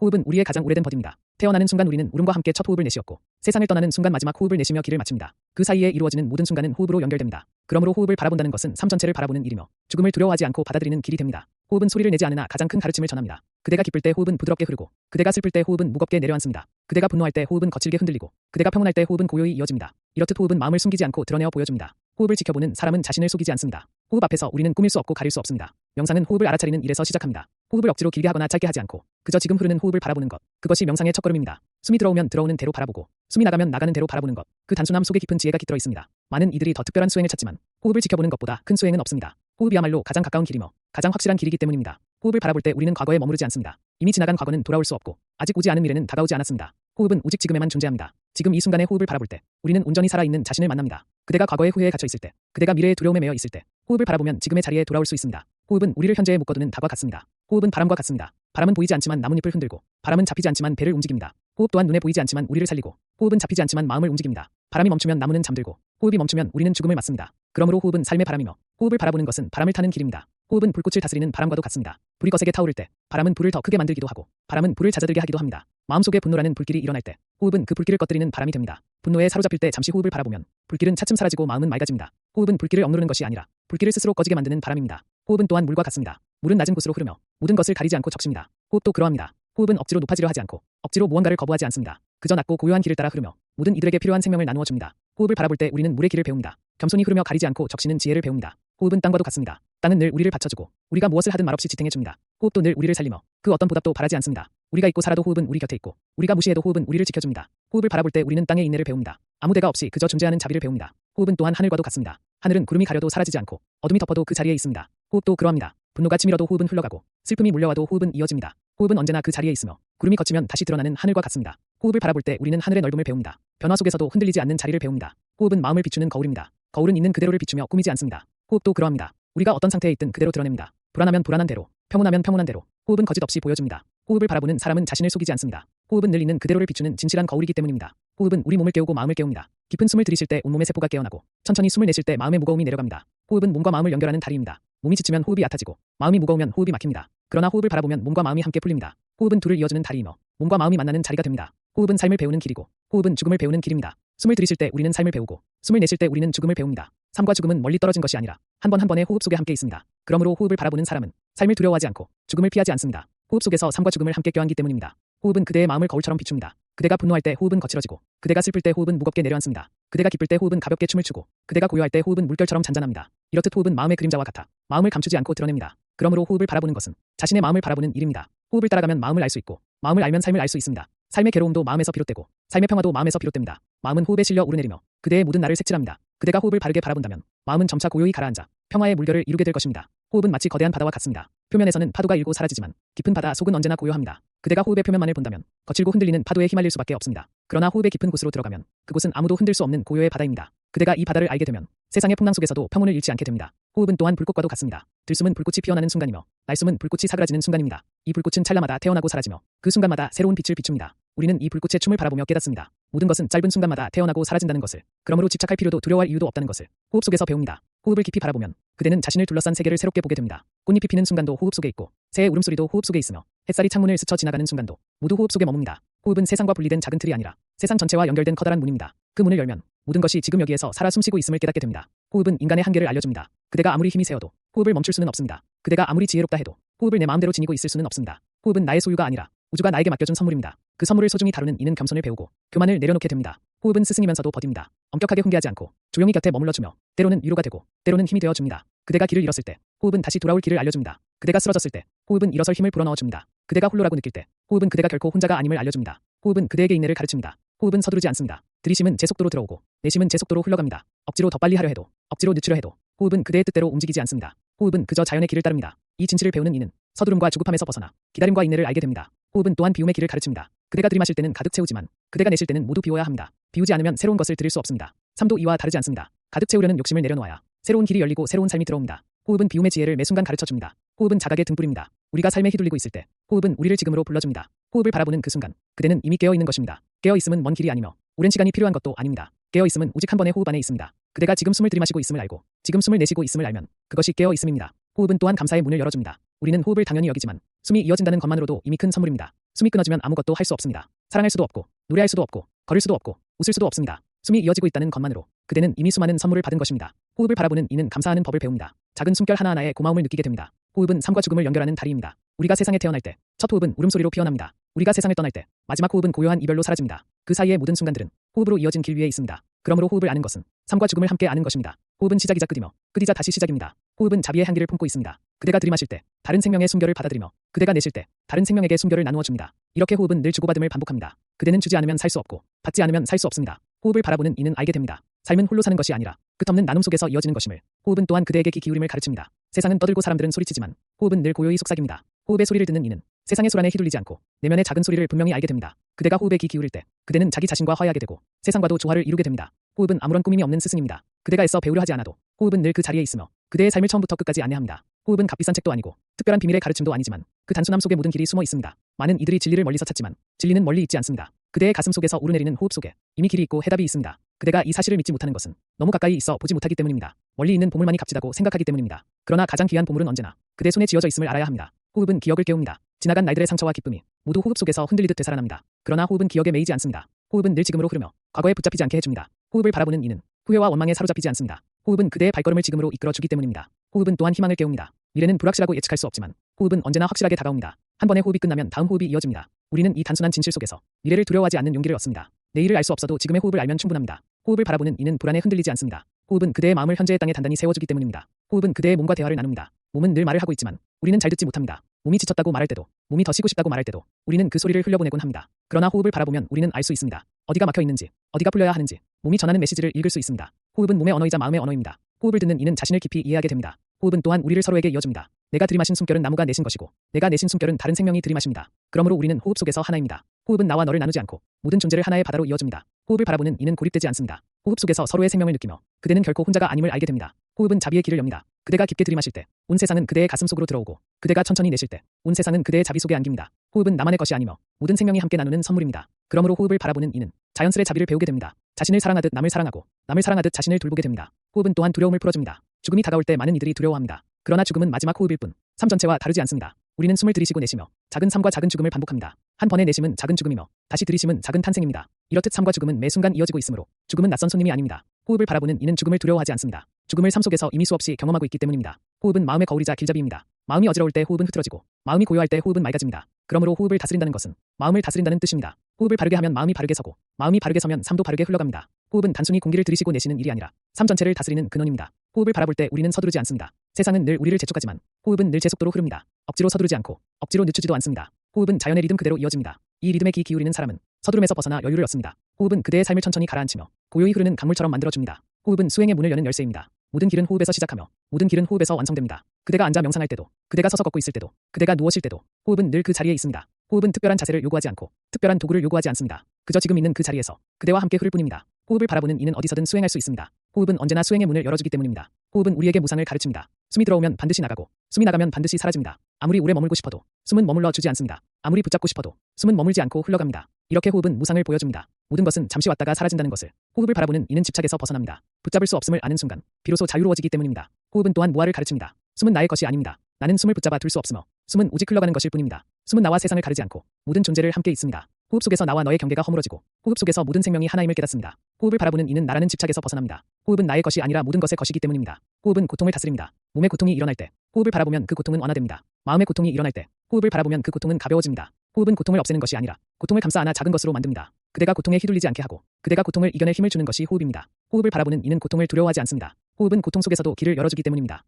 호흡은 우리의 가장 오래된 버디입니다. 태어나는 순간 우리는 울음과 함께 첫 호흡을 내쉬었고 세상을 떠나는 순간 마지막 호흡을 내쉬며 길을 마칩니다. 그 사이에 이루어지는 모든 순간은 호흡으로 연결됩니다. 그러므로 호흡을 바라본다는 것은 삶 전체를 바라보는 일이며 죽음을 두려워하지 않고 받아들이는 길이 됩니다. 호흡은 소리를 내지 않으나 가장 큰 가르침을 전합니다. 그대가 기쁠 때 호흡은 부드럽게 흐르고 그대가 슬플 때 호흡은 무겁게 내려앉습니다. 그대가 분노할 때 호흡은 거칠게 흔들리고 그대가 평온할 때 호흡은 고요히 이어집니다. 이렇듯 호흡은 마음을 숨기지 않고 드러내어 보여줍니다. 호흡을 지켜보는 사람은 자신을 속이지 않습니다. 호흡 앞에서 우리는 꾸밀 수 없고 가릴 수 없습니다. 명상은 호흡을 알아차리는 일에서 시작합니다. 호흡을 억지로 길게 하거나 짧게 하지 않고 그저 지금 흐르는 호흡을 바라보는 것. 그것이 명상의 첫걸음입니다. 숨이 들어오면 들어오는 대로 바라보고 숨이 나가면 나가는 대로 바라보는 것. 그 단순함 속에 깊은 지혜가 깃들어 있습니다. 많은 이들이 더 특별한 수행을 찾지만 호흡을 지켜보는 것보다 큰 수행은 없습니다. 호흡이야말로 가장 가까운 길이며 가장 확실한 길이기 때문입니다. 호흡을 바라볼 때 우리는 과거에 머무르지 않습니다. 이미 지나간 과거는 돌아올 수 없고 아직 오지 않은 미래는 다가오지 않았습니다. 호흡은 오직 지금에만 존재합니다. 지금 이 순간에 호흡을 바라볼 때 우리는 온전히 살아있는 자신을 만납니다. 그대가 과거의 후회에 갇혀 있을 때, 그대가 미래의 두려움에 매여 있을 때 호흡을 바라보면 지금의 자리에 돌아올 수 있습니다. 호흡은 우리를 현재에 묶어두는 닭과 같습니다. 호흡은 바람과 같습니다. 바람은 보이지 않지만 나뭇잎을 흔들고 바람은 잡히지 않지만 배를 움직입니다. 호흡 또한 눈에 보이지 않지만 우리를 살리고 호흡은 잡히지 않지만 마음을 움직입니다. 바람이 멈추면 나무는 잠들고 호흡이 멈추면 우리는 죽음을 맞습니다. 그러므로 호흡은 삶의 바람이며 호흡을 바라보는 것은 바람을 타는 길입니다. 호흡은 불꽃을 다스리는 바람과도 같습니다. 불이 거세게 타오를 때 바람은 불을 더 크게 만들기도 하고 바람은 불을 잦아들게 하기도 합니다. 마음속에 분노라는 불길이 일어날 때 호흡은 그 불길을 꺼뜨리는 바람이 됩니다. 분노에 사로잡힐 때 잠시 호흡을 바라보면 불길은 차츰 사라지고 마음은 맑아집니다. 호흡은 불길을 억누르는 것이 아니라 불길을 스스로 꺼지게 만드는 바람입니다. 호흡은 또한 물과 같습니다. 물은 낮은 곳으로 흐르며 모든 것을 가리지 않고 적십니다. 호흡도 그러합니다. 호흡은 억지로 높아지려 하지 않고 억지로 무언가를 거부하지 않습니다. 그저 낮고 고요한 길을 따라 흐르며 모든 이들에게 필요한 생명을 나누어 줍니다. 호흡을 바라볼 때 우리는 물의 길을 배웁니다. 겸손히 흐르며 가리지 않고 적시는 지혜를 배웁니다. 호흡은 땅과도 같습니다. 땅은 늘 우리를 받쳐주고 우리가 무엇을 하든 말없이 지탱해줍니다. 호흡도 늘 우리를 살리며 그 어떤 보답도 바라지 않습니다. 우리가 있고 살아도 호흡은 우리 곁에 있고 우리가 무시해도 호흡은 우리를 지켜줍니다. 호흡을 바라볼 때 우리는 땅의 인내를 배웁니다. 아무 데가 없이 그저 존재하는 자비를 배웁니다. 호흡은 또한 하늘과도 같습니다. 하늘은 구름이 가려도 사라지지 않고 어둠이 덮어도 그 자리에 있습니다. 호흡도 그러합니다. 분노가 치밀어도 호흡은 흘러가고 슬픔이 몰려와도 호흡은 이어집니다. 호흡은 언제나 그 자리에 있으며 구름이 걷히면 다시 드러나는 하늘과 같습니다. 호흡을 바라볼 때 우리는 하늘의 넓음을 배웁니다. 변화 속에서도 흔들리지 않는 자리를 배웁니다. 호흡은 마음을 비추는 거울입니다. 거울은 있는 그대로를 비추며 꾸미지 않습니다. 호흡도 그러합니다. 우리가 어떤 상태에 있든 그대로 드러냅니다. 불안하면 불안한 대로, 평온하면 평온한 대로. 호흡은 거짓 없이 보여줍니다. 호흡을 바라보는 사람은 자신을 속이지 않습니다. 호흡은 늘 있는 그대로를 비추는 진실한 거울이기 때문입니다. 호흡은 우리 몸을 깨우고 마음을 깨웁니다. 깊은 숨을 들이쉴 때 온몸의 세포가 깨어나고 천천히 숨을 내쉴 때 마음의 무거움이 내려갑니다. 호흡은 몸과 마음을 연결하는 다리입니다. 몸이 지치면 호흡이 얕아지고 마음이 무거우면 호흡이 막힙니다. 그러나 호흡을 바라보면 몸과 마음이 함께 풀립니다. 호흡은 둘을 이어주는 다리이며 몸과 마음이 만나는 자리가 됩니다. 호흡은 삶을 배우는 길이고 호흡은 죽음을 배우는 길입니다. 숨을 들이쉴 때 우리는 삶을 배우고 숨을 내쉴 때 우리는 죽음을 배웁니다. 삶과 죽음은 멀리 떨어진 것이 아니라 한 번 한 번의 호흡 속에 함께 있습니다. 그러므로 호흡을 바라보는 사람은 삶을 두려워하지 않고 죽음을 피하지 않습니다. 호흡 속에서 삶과 죽음을 함께 껴안기 때문입니다. 호흡은 그대의 마음을 거울처럼 비춥니다. 그대가 분노할 때 호흡은 거칠어지고 그대가 슬플 때 호흡은 무겁게 내려앉습니다. 그대가 기쁠 때 호흡은 가볍게 춤을 추고 그대가 고요할 때 호흡은 물결처럼 잔잔합니다. 이렇듯 호흡은 마음의 그림자와 같아 마음을 감추지 않고 드러냅니다. 그러므로 호흡을 바라보는 것은 자신의 마음을 바라보는 일입니다. 호흡을 따라가면 마음을 알 수 있고 마음을 알면 삶을 알 수 있습니다. 삶의 괴로움도 마음에서 비롯되고 삶의 평화도 마음에서 비롯됩니다. 마음은 호흡에 실려 오르내리며 그대의 모든 날을 색칠합니다. 그대가 호흡을 바르게 바라본다면 마음은 점차 고요히 가라앉아 평화의 물결을 이루게 될 것입니다. 호흡은 마치 거대한 바다와 같습니다. 표면에서는 파도가 일고 사라지지만 깊은 바다 속은 언제나 고요합니다. 그대가 호흡의 표면만을 본다면 거칠고 흔들리는 파도에 휘말릴 수밖에 없습니다. 그러나 호흡의 깊은 곳으로 들어가면 그곳은 아무도 흔들 수 없는 고요의 바다입니다. 그대가 이 바다를 알게 되면 세상의 풍랑 속에서도 평온을 잃지 않게 됩니다. 호흡은 또한 불꽃과도 같습니다. 들숨은 불꽃이 피어나는 순간이며 날숨은 불꽃이 사그라지는 순간입니다. 이 불꽃은 찰나마다 태어나고 사라지며 그 순간마다 새로운 빛을 비춥니다. 우리는 이 불꽃의 춤을 바라보며 깨닫습니다. 모든 것은 짧은 순간마다 태어나고 사라진다는 것을, 그러므로 집착할 필요도 두려워할 이유도 없다는 것을 호흡 속에서 배웁니다. 호흡을 깊이 바라보면 그대는 자신을 둘러싼 세계를 새롭게 보게 됩니다. 꽃잎이 피는 순간도 호흡 속에 있고 새의 울음소리도 호흡 속에 있으며 햇살이 창문을 스쳐 지나가는 순간도 모두 호흡 속에 머뭅니다. 호흡은 세상과 분리된 작은 틀이 아니라 세상 전체와 연결된 커다란 문입니다. 그 문을 열면 모든 것이 지금 여기에서 살아 숨쉬고 있음을 깨닫게 됩니다. 호흡은 인간의 한계를 알려줍니다. 그대가 아무리 힘이 세어도 호흡을 멈출 수는 없습니다. 그대가 아무리 지혜롭다 해도 호흡을 내 마음대로 지니고 있을 수는 없습니다. 호흡은 나의 소유가 아니라 우주가 나에게 맡겨준 선물입니다. 그 선물을 소중히 다루는 이는 겸손을 배우고 교만을 내려놓게 됩니다. 호흡은 스승이면서도 버디입니다. 엄격하게 훈계하지 않고 조용히 곁에 머물러주며 때로는 위로가 되고 때로는 힘이 되어줍니다. 그대가 길을 잃었을 때 호흡은 다시 돌아올 길을 알려줍니다. 그대가 쓰러졌을 때 호흡은 일어설 힘을 불어넣어줍니다. 그대가 홀로라고 느낄 때 호흡은 그대가 결코 혼자가 아님을 알려줍니다. 호흡은 그대에게 인내를 가르칩니다. 호흡은 서두르지 않습니다. 들이쉼은 제 속도로 들어오고 내쉼은 제 속도로 흘러갑니다. 억지로 더 빨리 하려 해도 억지로 늦추려 해도 호흡은 그대의 뜻대로 움직이지 않습니다. 호흡은 그저 자연의 길을 따릅니다. 이 진실을 배우는 이는 서두름과 조급함에서 벗어나 기다림과 인내를 알게 됩니다. 호흡은 또한 비움의 길을 가르칩니다. 그대가 들이마실 때는 가득 채우지만 그대가 내쉴 때는 모두 비워야 합니다. 비우지 않으면 새로운 것을 들일 수 없습니다. 삶도 이와 다르지 않습니다. 가득 채우려는 욕심을 내려놓아야 새로운 길이 열리고 새로운 삶이 들어옵니다. 호흡은 비움의 지혜를 매 순간 가르쳐줍니다. 호흡은 자각의 등불입니다. 우리가 삶에 휘둘리고 있을 때 호흡은 우리를 지금으로 불러줍니다. 호흡을 바라보는 그 순간 그대는 이미 깨어있는 것입니다. 깨어있음은 먼 길이 아니며 오랜 시간이 필요한 것도 아닙니다. 깨어있음은 오직 한 번의 호흡 안에 있습니다. 그대가 지금 숨을 들이마시고 있음을 알고 지금 숨을 내쉬고 있음을 알면 그것이 깨어있음입니다. 호흡은 또한 감사의 문을 열어줍니다. 우리는 호흡을 당연히 여기지만 숨이 이어진다는 것만으로도 이미 큰 선물입니다. 숨이 끊어지면 아무것도 할 수 없습니다. 사랑할 수도 없고, 노래할 수도 없고, 걸을 수도 없고, 웃을 수도 없습니다. 숨이 이어지고 있다는 것만으로 그대는 이미 수많은 선물을 받은 것입니다. 호흡을 바라보는 이는 감사하는 법을 배웁니다. 작은 숨결 하나하나에 고마움을 느끼게 됩니다. 호흡은 삶과 죽음을 연결하는 다리입니다. 우리가 세상에 태어날 때 첫 호흡은 울음소리로 피어납니다. 우리가 세상을 떠날 때 마지막 호흡은 고요한 이별로 사라집니다. 그 사이의 모든 순간들은 호흡으로 이어진 길 위에 있습니다. 그러므로 호흡을 아는 것은 삶과 죽음을 함께 아는 것입니다. 호흡은 시작이자 끝이며 끝이자 다시 시작입니다. 호흡은 자비의 향기를 품고 있습니다. 그대가 들이마실 때 다른 생명의 숨결을 받아들이며 그대가 내쉴 때 다른 생명에게 숨결을 나누어 줍니다. 이렇게 호흡은 늘 주고받음을 반복합니다. 그대는 주지 않으면 살 수 없고 받지 않으면 살 수 없습니다. 호흡을 바라보는 이는 알게 됩니다. 삶은 홀로 사는 것이 아니라 끝없는 나눔 속에서 이어지는 것임을. 호흡은 또한 그대에게 귀 기울임을 가르칩니다. 세상은 떠들고 사람들은 소리치지만 호흡은 늘 고요히 속삭입니다. 호흡의 소리를 듣는 이는 세상의 소란에 휘둘리지 않고 내면의 작은 소리를 분명히 알게 됩니다. 그대가 호흡에 귀 기울일 때 그대는 자기 자신과 화해하게 되고 세상과도 조화를 이루게 됩니다. 호흡은 아무런 꾸밈이 없는 스승입니다. 그대가 애써 배우려 하지 않아도 호흡은 늘 그 자리에 있으며 그대의 삶을 처음부터 끝까지 안내합니다. 호흡은 값비싼 책도 아니고 특별한 비밀의 가르침도 아니지만 그 단순함 속에 모든 길이 숨어 있습니다. 많은 이들이 진리를 멀리서 찾지만 진리는 멀리 있지 않습니다. 그대의 가슴 속에서 오르내리는 호흡 속에 이미 길이 있고 해답이 있습니다. 그대가 이 사실을 믿지 못하는 것은 너무 가까이 있어 보지 못하기 때문입니다. 멀리 있는 보물만이 값지다고 생각하기 때문입니다. 그러나 가장 귀한 보물은 언제나 그대 손에 쥐어져 있음을 알아야 합니다. 호흡은 기억을 깨웁니다. 지나간 날들의 상처와 기쁨이 모두 호흡 속에서 흔들리듯 되살아납니다. 그러나 호흡은 기억에 매이지 않습니다. 호흡은 늘 지금으로 흐르며 과거에 붙잡히지 않게 해줍니다. 호흡을 바라보는 이는 후회와 원망에 사로잡히지 않습니다. 호흡은 그대의 발걸음을 지금으로 이끌어주기 때문입니다. 호흡은 또한 희망을 깨웁니다. 미래는 불확실하고 예측할 수 없지만 호흡은 언제나 확실하게 다가옵니다. 한 번의 호흡이 끝나면 다음 호흡이 이어집니다. 우리는 이 단순한 진실 속에서 미래를 두려워하지 않는 용기를 얻습니다. 내일을 알 수 없어도 지금의 호흡을 알면 충분합니다. 호흡을 바라보는 이는 불안에 흔들리지 않습니다. 호흡은 그대의 마음을 현재의 땅에 단단히 세워주기 때문입니다. 호흡은 그대의 몸과 대화를 나눕니다. 몸은 늘 말을 하고 있지만 우리는 잘 듣지 못합니다. 몸이 지쳤다고 말할 때도 몸이 더 쉬고 싶다고 말할 때도 우리는 그 소리를 흘려보내곤 합니다. 그러나 호흡을 바라보면 우리는 알 수 있습니다. 어디가 막혀 있는지, 어디가 풀려야 하는지 몸이 전하는 메시지를 읽을 수 있습니다. 호흡은 몸의 언어이자 마음의 언어입니다. 호흡을 듣는 이는 자신을 깊이 이해하게 됩니다. 호흡은 또한 우리를 서로에게 이어줍니다. 내가 들이마신 숨결은 나무가 내신 것이고 내가 내신 숨결은 다른 생명이 들이마십니다. 그러므로 우리는 호흡 속에서 하나입니다. 호흡은 나와 너를 나누지 않고 모든 존재를 하나의 바다로 이어줍니다. 호흡을 바라보는 이는 고립되지 않습니다. 호흡 속에서 서로의 생명을 느끼며 그대는 결코 혼자가 아님을 알게 됩니다. 호흡은 자비의 길을 엽니다. 그대가 깊게 들이마실 때 온 세상은 그대의 가슴 속으로 들어오고 그대가 천천히 내쉴 때 온 세상은 그대의 자비 속에 안깁니다. 호흡은 나만의 것이 아니며 모든 생명이 함께 나누는 선물입니다. 그러므로 호흡을 바라보는 이는 자연스레 자비를 배우게 됩니다. 자신을 사랑하듯 남을 사랑하고 남을 사랑하듯 자신을 돌보게 됩니다. 호흡은 또한 두려움을 풀어줍니다. 죽음이 다가올 때 많은 이들이 두려워합니다. 그러나 죽음은 마지막 호흡일 뿐 삶 전체와 다르지 않습니다. 우리는 숨을 들이쉬고 내쉬며 작은 삶과 작은 죽음을 반복합니다. 한 번의 내쉼은 작은 죽음이며 다시 들이쉼은 작은 탄생입니다. 이렇듯 삶과 죽음은 매 순간 이어지고 있으므로 죽음은 낯선 손님이 아닙니다. 호흡을 바라보는 이는 죽음을 두려워하지 않습니다. 죽음을 삶 속에서 이미 수없이 경험하고 있기 때문입니다. 호흡은 마음의 거울이자 길잡이입니다. 마음이 어지러울 때 호흡은 흐트러지고 마음이 고요할 때 호흡은 맑아집니다. 그러므로 호흡을 다스린다는 것은 마음을 다스린다는 뜻입니다. 호흡을 바르게 하면 마음이 바르게 서고 마음이 바르게 서면 삶도 바르게 흘러갑니다. 호흡은 단순히 공기를 들이쉬고 내쉬는 일이 아니라 삶 전체를 다스리는 근원입니다. 호흡을 바라볼 때 우리는 서두르지 않습니다. 세상은 늘 우리를 재촉하지만 호흡은 늘 제 속도로 흐릅니다. 억지로 서두르지 않고 억지로 늦추지도 않습니다. 호흡은 자연의 리듬 그대로 이어집니다. 이 리듬에 귀 기울이는 사람은 서두름에서 벗어나 여유를 얻습니다. 호흡은 그대의 삶을 천천히 가라앉히며 고요히 흐르는 강물처럼 만들어줍니다. 호흡은 수행의 문을 여는 열쇠입니다. 모든 길은 호흡에서 시작하며 모든 길은 호흡에서 완성됩니다. 그대가 앉아 명상할 때도 그대가 서서 걷고 있을 때도 그대가 누워 쉴 때도 호흡은 늘 그 자리에 있습니다. 호흡은 특별한 자세를 요구하지 않고 특별한 도구를 요구하지 않습니다. 그저 지금 있는 그 자리에서 그대와 함께 흐를 뿐입니다. 호흡을 바라보는 이는 어디서든 수행할 수 있습니다. 호흡은 언제나 수행의 문을 열어주기 때문입니다. 호흡은 우리에게 무상을 가르칩니다. 숨이 들어오면 반드시 나가고 숨이 나가면 반드시 사라집니다. 아무리 오래 머물고 싶어도 숨은 머물러 주지 않습니다. 아무리 붙잡고 싶어도 숨은 머물지 않고 흘러갑니다. 이렇게 호흡은 무상을 보여줍니다. 모든 것은 잠시 왔다가 사라진다는 것을 호흡을 바라보는 이는 집착에서 벗어납니다. 붙잡을 수 없음을 아는 순간 비로소 자유로워지기 때문입니다. 호흡은 또한 무아를 가르칩니다. 숨은 나의 것이 아닙니다. 나는 숨을 붙잡아 둘 수 없으며 숨은 오직 흘러가는 것일 뿐입니다. 숨은 나와 세상을 가르지 않고 모든 존재를 함께 있습니다. 호흡 속에서 나와 너의 경계가 허물어지고 호흡 속에서 모든 생명이 하나임을 깨닫습니다. 호흡을 바라보는 이는 나라는 집착에서 벗어납니다. 호흡은 나의 것이 아니라 모든 것의 것이기 때문입니다. 호흡은 고통을 다스립니다. 몸의 고통이 일어날 때 호흡을 바라보면 그 고통은 완화됩니다. 마음의 고통이 일어날 때 호흡을 바라보면 그 고통은 가벼워집니다. 호흡은 고통을 없애는 것이 아니라 고통을 감싸 안아 작은 것으로 만듭니다. 그대가 고통에 휘둘리지 않게 하고 그대가 고통을 이겨낼 힘을 주는 것이 호흡입니다. 호흡을 바라보는 이는 고통을 두려워하지 않습니다. 호흡은 고통 속에서도 길을 열어주기 때문입니다.